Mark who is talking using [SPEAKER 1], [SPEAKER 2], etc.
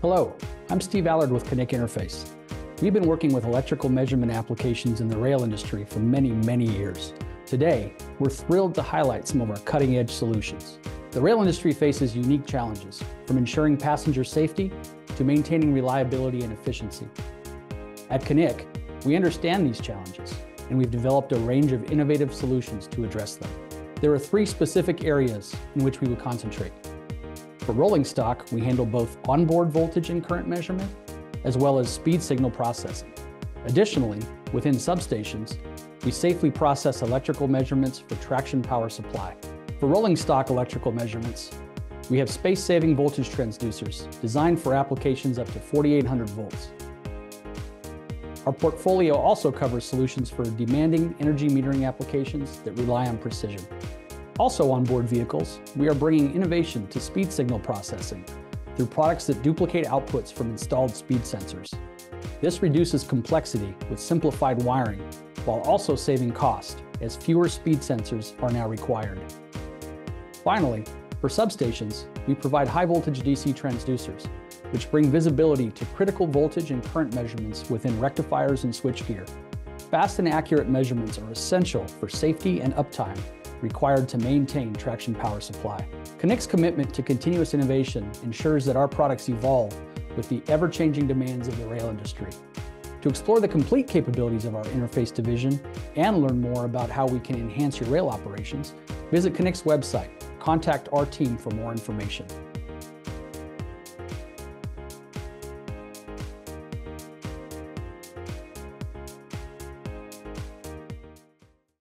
[SPEAKER 1] Hello, I'm Steve Allard with Knick Interface. We've been working with electrical measurement applications in the rail industry for many years. Today, we're thrilled to highlight some of our cutting-edge solutions. The rail industry faces unique challenges, from ensuring passenger safety to maintaining reliability and efficiency. At Knick, we understand these challenges, and we've developed a range of innovative solutions to address them. There are three specific areas in which we will concentrate. For rolling stock, we handle both onboard voltage and current measurement, as well as speed signal processing. Additionally, within substations, we safely process electrical measurements for traction power supply. For rolling stock electrical measurements, we have space-saving voltage transducers designed for applications up to 4,800 volts. Our portfolio also covers solutions for demanding energy metering applications that rely on precision. Also on board vehicles, we are bringing innovation to speed signal processing through products that duplicate outputs from installed speed sensors. This reduces complexity with simplified wiring, while also saving cost, as fewer speed sensors are now required. Finally, for substations, we provide high-voltage DC transducers, which bring visibility to critical voltage and current measurements within rectifiers and switchgear. Fast and accurate measurements are essential for safety and uptime required to maintain traction power supply. Knick's commitment to continuous innovation ensures that our products evolve with the ever-changing demands of the rail industry. To explore the complete capabilities of our interface division and learn more about how we can enhance your rail operations, visit Knick's website. Contact our team for more information.